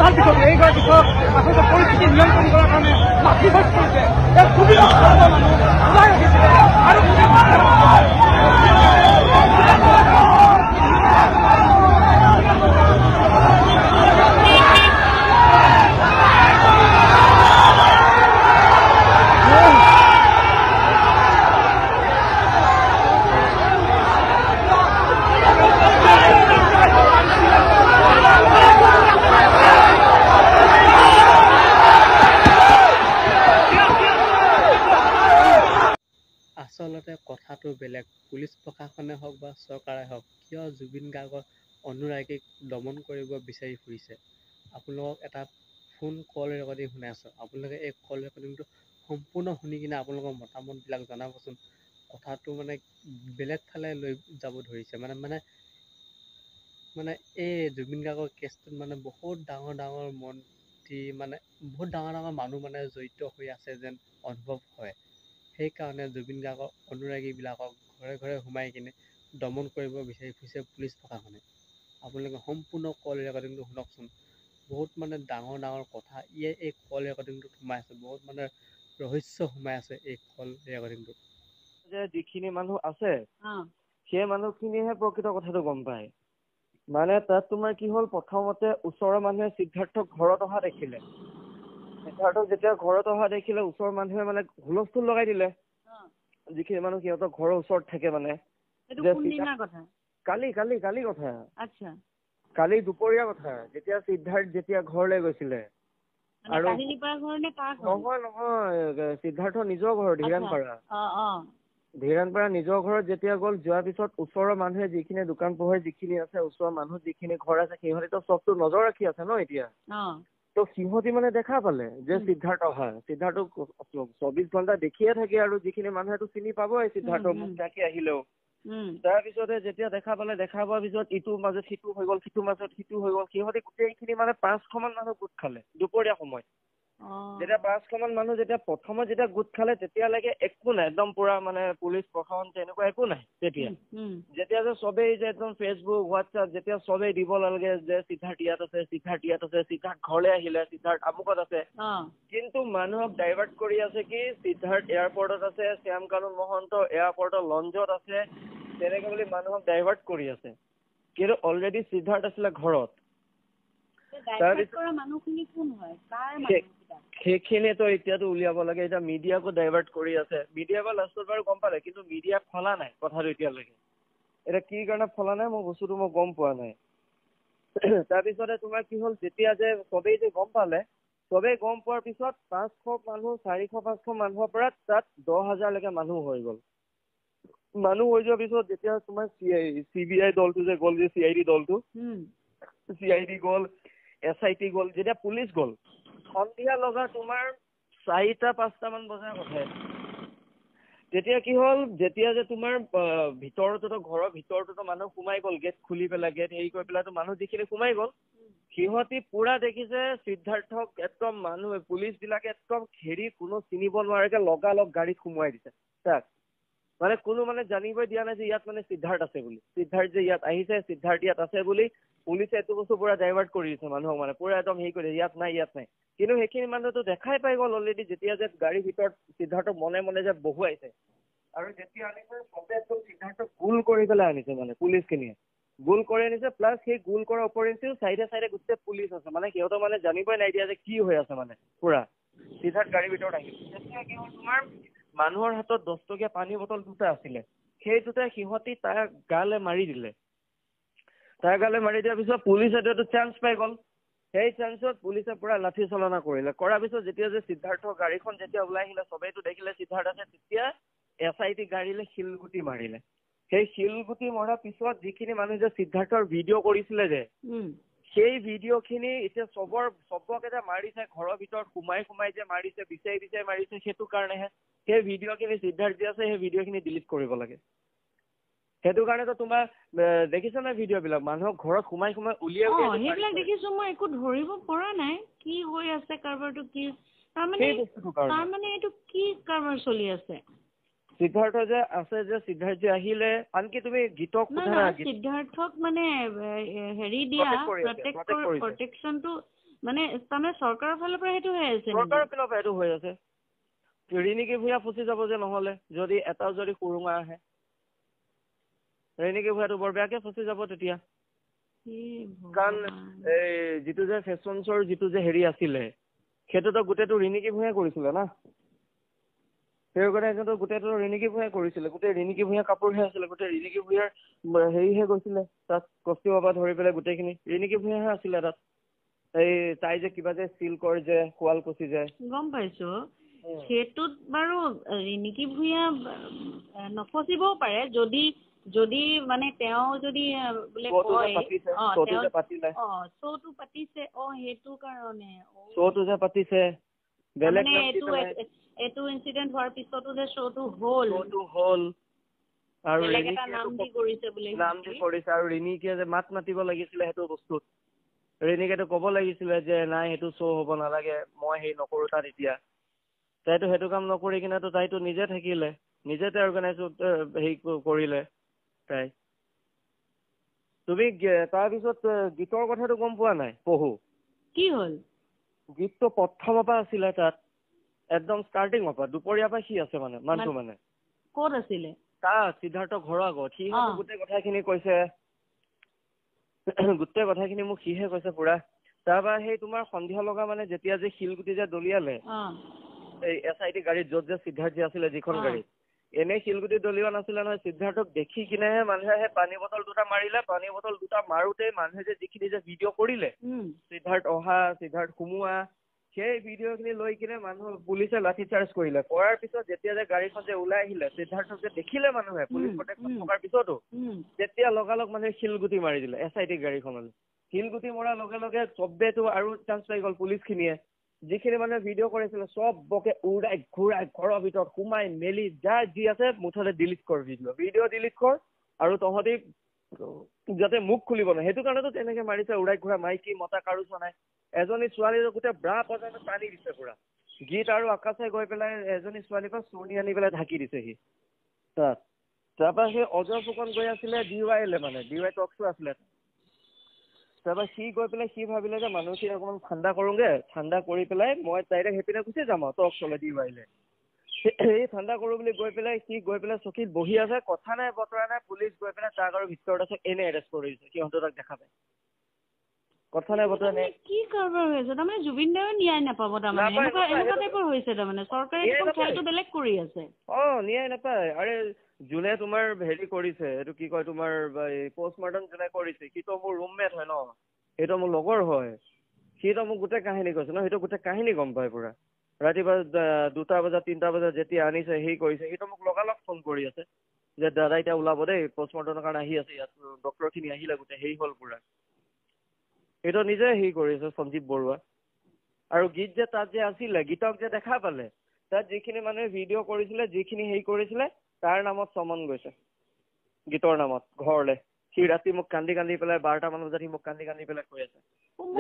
তাৰপিছত এইগৰাকী আচলতে পৰিস্থিতি নিয়ন্ত্ৰণ কৰাৰ কাৰণে মাতৃ হৈ পৰিছে এক সুবিধা মানুহ ওলাই আহিছিলে আৰু আচলতে কথাটো বেলেগ। পুলিচ প্ৰশাসনে হওক বা চৰকাৰে হওক কিয় জুবিন গাৰ্গৰ অনুৰাগীক দমন কৰিব বিচাৰি ফুৰিছে। আপোনালোকক এটা ফোন কল ৰেকৰ্ডিং শুনাই আছোঁ। আপোনালোকে এই কল ৰেকৰ্ডিংটো সম্পূৰ্ণ শুনি কিনে আপোনালোকৰ মতামতবিলাক জনাবচোন। কথাটো মানে বেলেগ ফালে লৈ যাব ধৰিছে মানে এই জুবিন গাৰ্গৰ কেছটোত মানে বহুত ডাঙৰ ডাঙৰ মন্ত্ৰী মানে বহুত ডাঙৰ ডাঙৰ মানুহ মানে জড়িত হৈ আছে যেন অনুভৱ হয়। সেইকাৰণে জুবিন গাৰ্গৰ অনুৰাগীবিলাকক ঘৰে ঘৰে সোমাই কিনে দমন কৰিব বিচাৰি ফুৰিছে পুলিচ প্ৰশাসনে। আপোনালোকে সম্পূৰ্ণ কল ৰেকৰ্ডিংটো শুনকচোন। বহুত মানে ডাঙৰ ডাঙৰ কথা এই কল ৰেকৰ্ডিংটোত সোমাই আছে। বহুত মানে ৰহস্য সোমাই আছে এই কল ৰেকৰ্ডিংটোত। যে যিখিনি মানুহ আছে সেই মানুহখিনিহে প্ৰকৃত কথাটো গম পায়। মানে তাত তোমাৰ কি হ'ল, প্ৰথমতে ওচৰৰ মানুহে সিদ্ধাৰ্থক ঘৰত অহা দেখিলে। সিদ্ধাৰ্থক যেতিয়া ঘৰত অহা দেখিলে ওচৰৰ মানুহে মানে হুলস্থুল লগাই দিলে। যিখিনি মানুহ সিহঁতৰ ঘৰৰ ওচৰত থাকে মানে কালি কথা কালি দুপৰীয়া কথা যেতিয়া সিদ্ধাৰ্থ যেতিয়া ঘৰলৈ গৈছিলে। আৰু নহয় সিদ্ধাৰ্থৰ নিজৰ ঘৰ ধীৰাণপাৰা নিজৰ ঘৰত যেতিয়া গ'ল, যোৱাৰ পিছত ওচৰৰ মানুহে যিখিনি দোকান পোহাৰ যিখিনি আছে, ওচৰৰ মানুহ যিখিনি ঘৰ আছে, সিহঁতেতো চবতো নজৰ ৰাখি আছে ন এতিয়া। তো সিহঁতি মানে দেখা পালে যে সিদ্ধাৰ্থ অহা। সিদ্ধাৰ্থক 24 ঘণ্টা দেখিয়ে থাকে আৰু যিখিনি মানুহেতো চিনি পাবই সিদ্ধাৰ্থক মুখ ঢাকি আহিলেও। তাৰপিছতে যেতিয়া দেখা পালে, দেখা পোৱাৰ পিছত ইটোৰ মাজত সিটো হৈ গ'ল, সিটোৰ মাজত সিটো হৈ গ'ল। সিহঁতি গোটেইখিনি মানে 500মান মানুহ গোট খালে দুপৰীয়া সময়ত। যেতিয়া 500মান মানুহ যেতিয়া প্ৰথমত যেতিয়া গোট খালে তেতিয়ালৈকে একো নাই, একদম পুৰা মানে পুলিচ প্ৰশাসন তেনেকুৱা একো নাই। যেতিয়া যে চবেই যে একদম ফেচবুক হোৱাটছআপ যেতিয়া চবেই দিব লাগে যে সিদ্ধাৰ্থ ইয়াত আছে, সিদ্ধাৰ্থ ইয়াত আছে, সিদ্ধাৰ্থ ঘৰলৈ আহিলে, সিদ্ধাৰ্থ আমুকত আছে। কিন্তু মানুহক ডাইভাৰ্ট কৰি আছে কি সিদ্ধাৰ্থ এয়াৰপৰ্টত আছে, শ্যাম কানুন মহন্ত এয়াৰপৰ্টৰ লঞ্জত আছে, তেনেকে বুলি মানুহক ডাইভাৰ্ট কৰি আছে। কিন্তু অলৰেডি সিদ্ধাৰ্থ আছিলে ঘৰত। সেইখিনিতো এতিয়াতো উলিয়াব লাগে। এতিয়া মিডিয়াকো ডাইভাৰ্ট কৰি আছে। মিডিয়াৰ পৰা লাষ্টত বাৰু গম পালে, কিন্তু মিডিয়া ফলা নাই কথাটো এতিয়ালৈকে। এতিয়া কি কাৰণে ফলা নাই মই বস্তুটো মই গম পোৱা নাই। তাৰপিছতে তোমাৰ কি হ'ল, যেতিয়া যে চবেই যে গম পালে, চবেই গম পোৱাৰ পিছত 500 মানুহ 400-500 মানুহৰ পৰা তাত 10,000লৈকে মানুহ হৈ গ'ল। মানুহ হৈ যোৱাৰ পিছত যেতিয়া তোমাৰ CBI দলটো যে গ'ল, যে CID দলটো, CID গ'ল, SIT গ'ল, যেতিয়া পুলিচ গ'ল, সন্ধিয়া লগা তোমাৰ 4টা-5টামান বজাৰ কথা। তেতিয়া কি হ'ল, যেতিয়া যে তোমাৰ ভিতৰতোতো ঘৰৰ ভিতৰতোতো মানুহ সোমাই গ'ল, গেট খুলি পেলাই গেট হেৰি কৰি পেলাই মানুহ যিখিনি সোমাই গ'ল, সিহঁতি পুৰা দেখিছে সিদ্ধাৰ্থক একদম মানুহ পুলিচ বিলাকে একদম ঘেৰি কোনো চিনিব নোৱাৰাকে লগালগ গাড়ীত সোমোৱাই দিছে তাক। মানে কোনো মানে জানিবই দিয়া নাই যে ইয়াত মানে সিদ্ধাৰ্থ আছে বুলি। সিদ্ধাৰ্থ যে ইয়াত আহিছে, সিদ্ধাৰ্থ ইয়াত আছে বুলি পুলিচে এইটো বস্তু পুৰা ডাইভাৰ্ট কৰি দিছে মানুহক, মানে পুৰা একদম হেৰি কৰি ইয়াত নাই ইয়াত নাই। কিন্তু সেইখিনি মানুহতো দেখাই পাই গ'ল অলৰেডি, যেতিয়া যে গাড়ীৰ ভিতৰত সিদ্ধাৰ্থক মনে মনে যে বহুৱাইছে। আৰু যেতিয়া আনিছে চবে একদম সিদ্ধাৰ্থক গোল কৰি পেলাই আনিছে, মানে পুলিচখিনিয়ে গোল কৰি আনিছে। প্লাছ সেই গোল কৰাৰ উপৰিঞ্চিও চাইডে চাইডে গোটেই পুলিচ আছে। মানে সিহঁতৰ মানে জানিবই নাই দিয়া যে কি হৈ আছে। মানে পুৰা সিদ্ধাৰ্থ গাড়ীৰ ভিতৰত আহিছে। তেতিয়া কি হ'ল, তোমাৰ মানুহৰ হাতত 10 টকীয়া পানী বটল 2টা আছিলে, সেই 2টাই সিহঁতি তাৰ গালে মাৰি দিলে। তাৰ গালে মাৰি দিয়াৰ পিছত পুলিচে এইটো চান্স পাই গ'ল। সেই চান্সত পুলিচে পুৰা লাঠি চলনা কৰিলে। কৰাৰ পিছত যেতিয়া যে সিদ্ধাৰ্থৰ গাড়ীখন যেতিয়া ওলাই আহিলে, চবেইতো দেখিলে সিদ্ধাৰ্থ আছে, তেতিয়া SIT গাড়ীলে শিলগুটি মাৰিলে। সেই শিলগুটি মৰাৰ পিছত যিখিনি মানুহ যে সিদ্ধাৰ্থৰ ভিডিঅ' কৰিছিলে যে, সেই ভিডিঅ'খিনি এতিয়া চবকে যে মাৰিছে, ঘৰৰ ভিতৰত সোমাই সোমাই যে মাৰিছে, বিচাৰি বিচাৰি মাৰিছে, সেইটো কাৰণেহে সেই ভিডিঅ'খিনি সিদ্ধাৰ্থ যি আছে সেই ভিডিঅ'খিনি ডিলিট কৰিব লাগে সেইটো কাৰণেতো তোমাৰ দেখিছা না ভিডিঅ'বিলাক মানুহক ঘৰত সোমাই উলিয়াই সেইবিলাক দেখিছো মই একো ধৰিব পৰা নাই কি হৈ আছে কাৰবাৰটো কি তাৰমানে এইটো কি কাৰবাৰ চলি আছে সিদ্ধাৰ্থ যে আছে যে সিদ্ধাৰ্থ যে আহিলে আনকি তুমি গীতক সিদ্ধাৰ্থক মানে হেৰি দিয়া প্ৰটেকশ্যনটো মানে তাৰমানে চৰকাৰৰ ফালৰ পৰা সেইটো হৈ আছে চৰকাৰৰ ফালৰ পৰা সেইটো হৈ আছে ৰিণিকী ভূঞা ফচি যাব যে নহলে যদি এটাও যদি সুৰুঙা আহে ৰিণিকী ভূঞাটো বৰ বেয়াকে ফচি যাব তেতিয়া কাৰণ এই যিটো যে ফেশ্বনছৰ যিটো যে হেৰি আছিলে সেইটোতো গোটেইটো ৰিণিকী ভূঞাই কৰিছিলে না সেই কাৰণে গোটেইটো ৰিণিকী ভূঞাই কৰিছিলে গোটেই ৰিণিকী ভূঞা কাপোৰহে আছিলে গোটেই ৰিণিকী ভূঞাৰ হেৰিহে গৈছিলে তাত কষ্টিউমৰ পৰা ধৰি পেলাই গোটেইখিনি ৰিণিকী ভূঞাহে আছিলে তাত এই তাই যে কিবা যে চিল্কৰ যে শুৱালকুছি যে গম পাইছো সেইটোত বাৰু ৰিণিকী ভূঞা নফচিবও পাৰে যদি যদি মানে তেওঁ যদি বোলে শ্ব'টো পাতিছে সেইটো কাৰণে শ্ব'টো যে পাতিছে বেলেগ এইটো ইনচিডেন্ট হোৱাৰ পিছতো যে শ্ব'টো হ'ল আৰু নাম দি কৰিছে আৰু ৰিণিকীয়ে যে মাত মাতিব লাগিছিলে সেইটো বস্তুত ৰিণিকীয়েতো ক'ব লাগিছিলে যে নাই সেইটো শ্ব' হ'ব নালাগে মই হেৰি নকৰো তাত এতিয়া তাইতো সেইটো কাম নকৰি কিনেতো তাইতো নিজে থাকিলে নিজে তাই অৰ্গেনাইজ হেৰি কৰিলে তাই তুমি তাৰপিছত গীতৰ কথাটো গম পোৱা নাই পহু কি হ'ল গীতটো প্ৰথমৰ পৰা আছিলে তাত একদম ষ্টাৰ্টিঙৰ পৰা দুপৰীয়াৰ পৰা সি আছে মানে মানুহটো মানে ক'ত আছিলে তাত সিদ্ধাৰ্থ ঘৰৰ আগত সি গোটেই কথাখিনি কৈছে গোটেই কথাখিনি মোক সিহে কৈছে পুৰা তাৰপৰা সেই তোমাৰ সন্ধিয়া লগা মানে যেতিয়া যে শিলগুটি যে দলিয়ালে এই SIT গাড়ীত য'ত যে সিদ্ধাৰ্থ যে আছিলে যিখন গাড়ীত এনেই শিলগুটি দলিওৱা নাছিলে নহয় সিদ্ধাৰ্থক দেখি কিনেহে মানুহে সেই পানী বটল দুটা মাৰিলে পানী বটল দুটা মাৰোতে মানুহে যে যিখিনি যে ভিডিঅ' কৰিলে সিদ্ধাৰ্থ অহা সিদ্ধাৰ্থ সোমোৱা সেই ভিডিঅ'খিনি লৈ কিনে মানুহ পুলিচে লাঠি চাৰ্জ কৰিলে কৰাৰ পিছত যেতিয়া যে গাড়ীখন যে ওলাই আহিলে সিদ্ধাৰ্থক যে দেখিলে মানুহে পুলিচ প্ৰটেকশ্যন থকাৰ পিছতো তেতিয়া লগালগ মানুহে শিলগুটি মাৰি দিলে SIT গাড়ীখনলৈ শিলগুটি মৰাৰ লগে লগে চবেতো আৰু চান্স পাই গ'ল পুলিচখিনিয়ে যিখিনি মানুহে ভিডিঅ' কৰিছিলে চবকে উৰাই ঘূৰাই ঘৰৰ ভিতৰত সোমাই মেলি যাৰ যি আছে মুঠতে ডিলিট কৰ ভিডিঅ' ডিলিট কৰ আৰু তহঁতি যাতে মুখ খুলিব নহয় সেইটো কাৰণেতো তেনেকে মাৰিছে উৰাই ঘূৰাই মাইকী মতা কাৰো চোৱা নাই এজনী ছোৱালীৰ গোটেই ব্ৰা পৰ্যন্ত টানি দিছে পুৰা গীত আৰু আকাশে গৈ পেলাই এজনী ছোৱালীৰ পৰা চুৰ্ণি আনি পেলাই ঢাকি দিছেহি তাত তাৰপৰা সেই অজয় ফুকন গৈ আছিলে DYL মানে DY টক শ্ব' আছিলে তাৰপৰা সি গৈ পেলাই সি ভাবিলে যে মানুহখিনি অকণমান ঠাণ্ডা কৰোঁগে ঠাণ্ডা কৰি পেলাই মই ডাইৰেক্ট সেইপিনে গুচি যাম আৰু টক শ্ব'লে DYলে সেই ঠাণ্ডা কৰোঁ বুলি গৈ পেলাই সি গৈ পেলাই চকীত বহি আছে কথা নাই বতৰা নাই পুলিচ গৈ পেলাই তাক আৰু ভিতৰত আছে এনে এৰেষ্ট কৰি দিছে সিহঁতে তাক দেখা পায় কথা নাই বতৰা নাই কি কাৰবাৰ হৈছে তাৰমানে জুবিন দায়েও ন্যায় নাপাব তাৰমানে এনেকুৱা টাইপৰ হৈছে তাৰমানে চৰকাৰে খেলটো বেলেগ কৰি আছে ন্যায় নাপায় আৰে যোনে তোমাৰ হেৰি কৰিছে এইটো কি কয় তোমাৰ পষ্টমৰ্টম যোনে কৰিছে সিটো মোৰ ৰুমমেট হয় ন সেইটো মোৰ লগৰ হয় সিটো মোক গোটেই কাহিনী কৈছে ন সেইটো গোটেই কাহিনী গম পায় পুৰা ৰাতিপুৱা 2টা বজাত 3টা বজাত যেতিয়া আনিছে হেৰি কৰিছে সিটো মোক লগালগ ফোন কৰি আছে যে দাদা এতিয়া ওলাব দেই পষ্টমৰ্টমৰ কাৰণে আহি আছে ইয়াত ডক্টৰখিনি আহিলে গোটেই হেৰি হ'ল পুৰা সেইটো নিজে হেৰি কৰিছে সঞ্জীৱ বৰুৱা আৰু গীত যে তাত যে আছিলে গীতক যে দেখা পালে তাত যিখিনি মানুহে ভিডিঅ' কৰিছিলে যিখিনি হেৰি কৰিছিলে তাৰ নামত চমন গৈছে গীতৰ নামত ঘৰলে সি ৰাতি মোক কান্দি কান্দি পেলাই 12টা মান বজাত সি মোক কান্দি কান্দি পেলাই কৈ আছে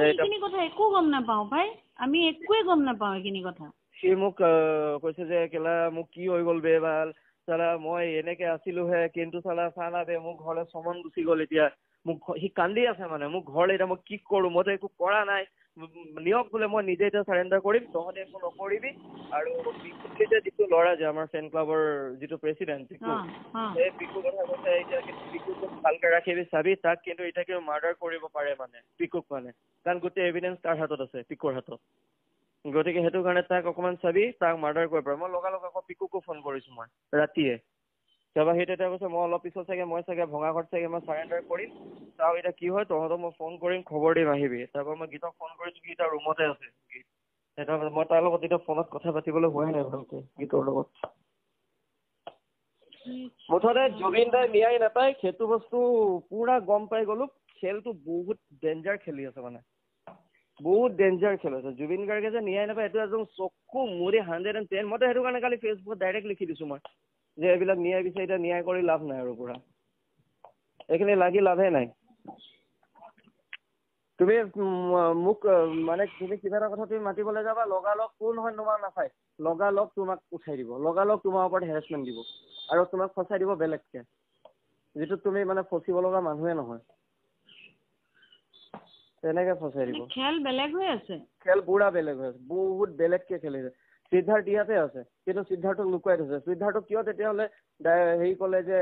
এইখিনি কথা একো গম নাপাওঁ ভাই আমি একোৱে গম নাপাওঁ এইখিনি কথা সি মোক কৈছে যে কেলা মোক কি হৈ গ'ল বে ভাল চালা মই এনেকে আছিলোহে কিন্তু চালা চালা বে মোক ঘৰলে চমন গুচি গ'ল এতিয়া মোক সি কান্দি আছে মানে মোক ঘৰলে এতিয়া মই কি কৰোঁ মইতো একো কৰা নাই নিয়ক বোলে মই নিজে এতিয়া চাৰেণ্ডাৰ কৰিম তহঁতে একো নকৰিবি আৰু পিকুকে যে যিটো ল'ৰা যে আমাৰ ফেন ক্লাবৰ যিটো প্ৰেচিডেণ্ট পিকু সেই পিকুৰ কথা কৈছে এতিয়া কিন্তু পিকুক ভালকে ৰাখিবি চাবি তাক কিন্তু এতিয়া কিন্তু মাৰ্ডাৰ কৰিব পাৰে মানে পিকুক মানে কাৰণ গোটেই এভিডেঞ্চ তাৰ হাতত আছে পিকুৰ হাতত গতিকে সেইটো কাৰণে তাক অকণমান চাবি তাক মাৰ্ডাৰ কৰিব পাৰে মই লগালগ আকৌ পিকুকো ফোন কৰিছোঁ মই ৰাতিয়ে তাৰপৰা সেই তেতিয়া কৈছে মই অলপ পিছত চাগে মই চাগে ভঙাঘৰত চাগে মই চাৰেণ্ডাৰ কৰিম চাওঁ এতিয়া কি হয় তহঁতক মই ফোন কৰিম খবৰ দিম আহিবি তাৰপৰা মই গীতক ফোন কৰিছোঁ গীত আৰু ৰুমতে আছে গীত সেইটো মই তাৰ লগত এতিয়া ফোনত কথা পাতিবলৈ হোৱাই নাই ভালকে গীতৰ লগত মুঠতে জুবিন দাই ন্যায় নাপায় সেইটো বস্তু পুৰা গম পাই গ'লো খেলটো বহুত ডেঞ্জাৰ খেলি আছে মানে বহুত ডেঞ্জাৰ খেল আছে। জুবিন গাৰ্গে যে ন্যায় নাপায় এইটো একদম চকু মুৰি 110। মইতো সেইটো কাৰণে কালি ফেচবুকত ডাইৰেক্ট লিখি দিছো মই যে এইবিলাক ন্যায় বিচাৰি এতিয়া ন্যায় কৰি লাভ নাই আৰু পুৰা এইখিনি লাগি লাভে নাই। তুমি মোক মানে তুমি কিবা এটা কথা তুমি মাতিবলৈ যাবা লগালগ কোন হয় তোমাৰ নাচাই লগালগ তোমাক উঠাই দিব, লগালগ তোমাৰ ওপৰত হেৰাচমেণ্ট দিব আৰু তোমাক ফচাই দিব বেলেগকে, যিটো তুমি মানে ফচিব লগা মানুহে নহয় তেনেকে ফচাই দিব। খেল বেলেগ হৈ আছে, খেল পুৰা বেলেগ হৈ আছে, বহুত বেলেগকে খেলিছে। সিদ্ধাৰ্থ ইয়াতে আছে কিন্তু সিদ্ধাৰ্থক লুকুৱাই থৈছে। সিদ্ধাৰ্থক কিয় তেতিয়াহ'লে হেৰি ক'লে যে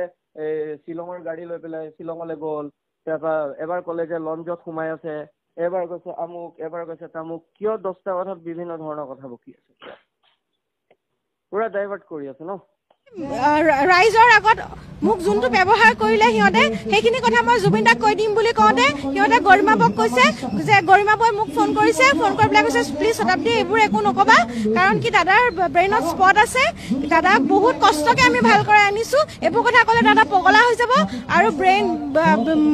শ্বিলঙৰ গাড়ী লৈ পেলাই শ্বিলঙলৈ গ'ল, তাৰপৰা এবাৰ ক'লে যে লঞ্চত সোমাই আছে, এবাৰ কৈছে আমুক, এবাৰ কৈছে তামুক, কিয় 10টা কথাত বিভিন্ন ধৰণৰ কথা বকি আছে, পুৰা ডাইভাৰ্ট কৰি আছে ন। ৰাইজৰ আগত মোক যোনটো ব্যৱহাৰ কৰিলে সিহঁতে সেইখিনি কথা মই জুবিন দাক কৈ দিম বুলি কওঁতে সিহঁতে গৰিমাবক কৈছে যে গৰিমাবই মোক ফোন কৰিছে, ফোন কৰি পেলাই কৈছে প্লিজ শতাব্দী এইবোৰ একো নকবা, কাৰণ কি দাদাৰ ব্ৰেইনত স্পট আছে, দাদাক বহুত কষ্টকে আমি ভাল কৰি আনিছো, এইবোৰ কথা ক'লে দাদা পগলা হৈ যাব আৰু ব্ৰেইন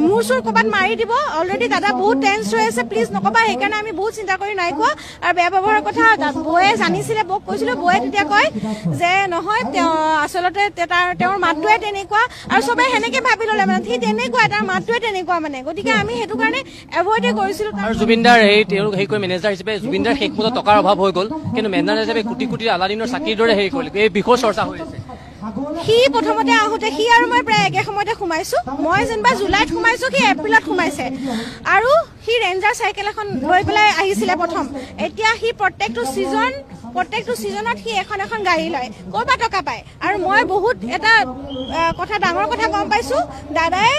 মূৰ চুৰ ক'ৰবাত মাৰি দিব, অলৰেডি দাদা বহুত টেন্স হৈ আছে, প্লিজ নকবা। সেইকাৰণে আমি বহুত চিন্তা কৰি নাই কোৱা। আৰু বেয়া ব্যৱহাৰৰ কথা বৌয়ে জানিছিলে, বৌক কৈছিলো, বৌয়ে তেতিয়া কয় যে নহয় আচলতে তেওঁৰ মাতটোৱে তেনেকুৱা আৰু চবে সেনেকে ভাবি ল'লে মানে সি তেনেকুৱা, তাৰ মাতটোৱে তেনেকুৱা মানে, গতিকে আমি সেইটো কাৰণে এভইডে কৰিছিলো। আৰু জুবিনদাৰ হেৰি মেনেজাৰ হিচাপে জুবিনদাৰ শেষ মুহূৰ্তত টকাৰ অভাৱ হৈ গ'ল, কিন্তু মেনেজাৰ হিচাপে কোটি কোটি আলাদিনৰ চাকিৰ দৰে হেৰি কৰিলে, এই বিষয় চৰ্চা হৈ আছে। সি প্ৰথমতে আহোঁতে সি আৰু মই প্ৰায় একে সময়তে সোমাইছো, মই যেনিবা জুলাইত সোমাইছো, সি এপ্ৰিলত সোমাইছে আৰু সি ৰেঞ্জাৰ চাইকেল এখন লৈ পেলাই আহিছিলে প্ৰথম। এতিয়া সি প্ৰত্যেকটো ছিজনত সি এখন এখন গাড়ী লয়, ক'ৰ পৰা টকা পায়। আৰু মই বহুত এটা কথা ডাঙৰ কথা গম পাইছো, দাদাই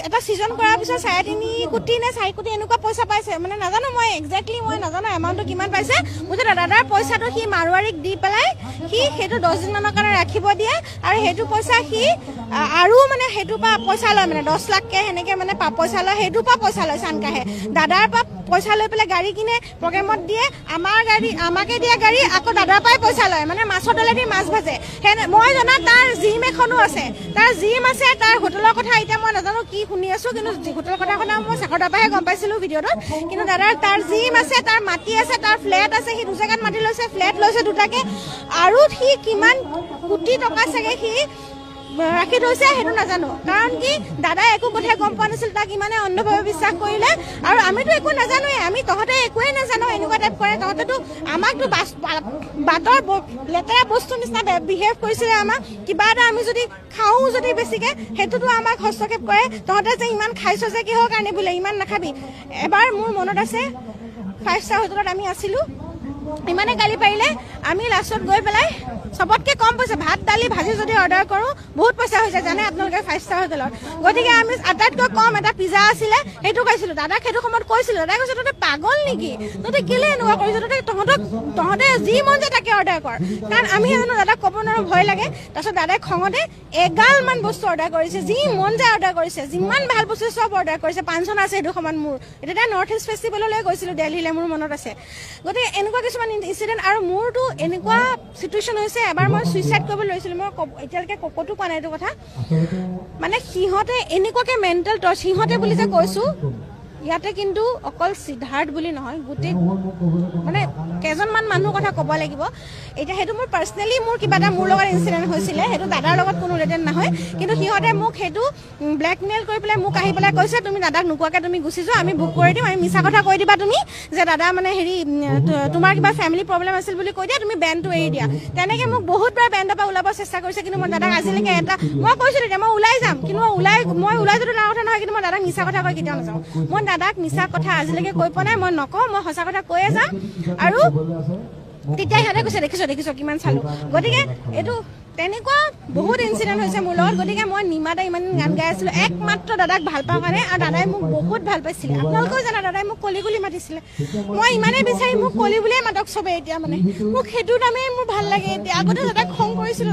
এটা ছিজন কৰাৰ পিছত 3.5 কোটি নে 4 কোটি এনেকুৱা পইচা পাইছে, মানে নাজানো মই একজেক্টলি মই নাজানো এমাউণ্টটো কিমান পাইছে। মুঠতে দাদাৰ পইচাটো সি মাৰোৱাৰীক দি পেলাই সি সেইটো 10 দিনমানৰ কাৰণে ৰাখিব দিয়ে আৰু সেইটো পইচা সি আৰু মানে সেইটোৰ পৰা পইচা লয়, মানে 10 লাখকে সেনেকে মানে পইচা লয়, সেইটোৰ পৰা পইচা লয় চানকাহে। দাদাৰ পৰা পইচা লৈ পেলাই গাড়ী কিনে, প্ৰগ্ৰেমত দিয়ে, আমাকে দিয়া গাড়ী আকৌ দাদাৰ পৰাই পইচা লয়, মানে মাছৰ তলেদি মাছ ভাজে। মই জনা তাৰ জিম এখনো আছে, তাৰ হোটেলৰ কথা এতিয়া মই নাজানো কি শুনি আছো, কিন্তু হোটেলৰ কথা শুনা মই চাকৰদাৰ পৰাহে গম পাইছিলো ভিডিঅ'টোত। কিন্তু দাদাৰ তাৰ জিম আছে, তাৰ মাটি আছে, তাৰ ফ্লেট আছে, সি 2 জেগাত মাটি লৈছে, ফ্লেট লৈছে 2টাকে, আৰু সি কিমান কোটি টকা চাগে সি ৰাখি থৈছে সেইটো নাজানো, কাৰণ কি দাদাই একো কথা গম পোৱা নাছিল, তাক ইমানে অন্ধভাৱে বিশ্বাস কৰিলে। আৰু আমিতো একো নাজানোৱে, আমি তহঁতে একোৱে নাজানো এনেকুৱা টাইপ কৰে, তহঁতেতো আমাকতো বাটৰ লেতেৰা বস্তু নিচিনা বিহেভ কৰিছিলে আমাক, কিবা এটা আমি যদি খাওঁ যদি বেছিকে সেইটোতো আমাক হস্তক্ষেপ কৰে, তহঁতে যে ইমান খাইছ যে কিহৰ কাৰণে বোলে, ইমান নাখাবি। এবাৰ মোৰ মনত আছে 5 ষ্টাৰ হোটেলত আমি আছিলো, ইমানে গালি পাৰিলে, আমি লাষ্টত গৈ পেলাই চবতকে কম পইচা ভাত দালি ভাজি যদি অৰ্ডাৰ কৰো বহুত পইচা হৈ যায় জানে আপোনালোকে 5 ষ্টাৰ হোটেলত, গতিকে আমি আটাইতকৈ কম এটা পিজ্জা আছিলে সেইটো খাইছিলো। দাদাক সেইটো সময়ত কৈছিলো, দাদাই কৈছে তহঁতে পাগল নেকি, তহঁতে কেলে এনেকুৱা কৰিছ, তহঁতে যি মন যায় তাকে অৰ্ডাৰ কৰ, কাৰণ আমি জানো দাদাক ক'ব নোৱাৰো, ভয় লাগে। তাৰপিছত দাদাই খঙতে এগালমান বস্তু অৰ্ডাৰ কৰিছে, যি মন যায় অৰ্ডাৰ কৰিছে, যিমান ভাল বস্তু চব অৰ্ডাৰ কৰিছে। পাঞ্চন আছে সেইটো সময়ত মোৰ, এতিয়া নৰ্থ ইষ্ট ফেষ্টিভেললৈ গৈছিলো দিল্লীলৈ, মোৰ মনত আছে। গতিকে এনেকুৱা কিছুমান ইনচিডেণ্ট, আৰু মোৰতো এনেকুৱা চিটুৱেশ্যন হৈছে, এবাৰ মই চুইচাইড কৰিব লৈছিলো, মই এতিয়ালৈকে ক'তো কোৱা নাই এইটো কথা, মানে সিহঁতে এনেকুৱাকে মেণ্টেল টৰ্চ, সিহঁতে বুলি যে কৈছো ইয়াতে কিন্তু অকল সিদ্ধাৰ্থ বুলি নহয়, গোটেই মানে কেইজনমান মানুহৰ কথা ক'ব লাগিব। এতিয়া সেইটো মোৰ পাৰ্চনেলি মোৰ কিবা এটা মোৰ লগত ইনচিডেণ্ট হৈছিলে, সেইটো দাদাৰ লগত কোনো ৰিলেটেড নহয়, কিন্তু সিহঁতে মোক সেইটো ব্লেকমেইল কৰি পেলাই মোক আহি পেলাই কৈছে তুমি দাদাক নোকোৱাকৈ তুমি গুচি যোৱা, আমি বুক কৰি দিম, আমি মিছা কথা কৈ দিবা তুমি যে দাদা মানে হেৰি তোমাৰ কিবা ফেমিলি প্ৰব্লেম আছিল বুলি কৈ দিয়া, তুমি বেণ্ডটো এৰি দিয়া। তেনেকৈ মোক বহুতবাৰ বেণ্ডৰ পৰা ওলাব চেষ্টা কৰিছে, কিন্তু মই দাদাক আজিলৈকে মই কৈছিলোঁ এতিয়া মই ওলাই যাম, কিন্তু মই ওলাই যোৱাটো ডাঙৰ কথা নহয়, কিন্তু মই দাদাক মিছা কথা কৈ কেতিয়াও নাযাওঁ। মই দাদাক মিছা কথা আজিলৈকে কৈ পোৱা নাই, মই নকওঁ, মই সঁচা কথা কৈয়ে যাম। আৰু তেতিয়া সিহঁতে কৈছে দেখিছ কিমান চালো। গতিকে এইটো তেনেকুৱা বহুত ইনচিডেণ্ট হৈছে মোৰ লগত। গতিকে মই নিমাতে ইমান গান গাই আছিলো একমাত্ৰ দাদাক ভাল পাওঁ কাৰণে, আৰু দাদাই মোক বহুত ভাল পাইছিলে। আপোনালোকেও জানা দাদাই মোক কলি বুলি মাতিছিলে, মই ইমানেই বিচাৰি মোক কলি বুলিয়ে মাতক চবে এতিয়া, মানে মোক সেইটো নামেই মোৰ ভাল লাগে এতিয়া। আগতে দাদাক খং কৰিছিলো।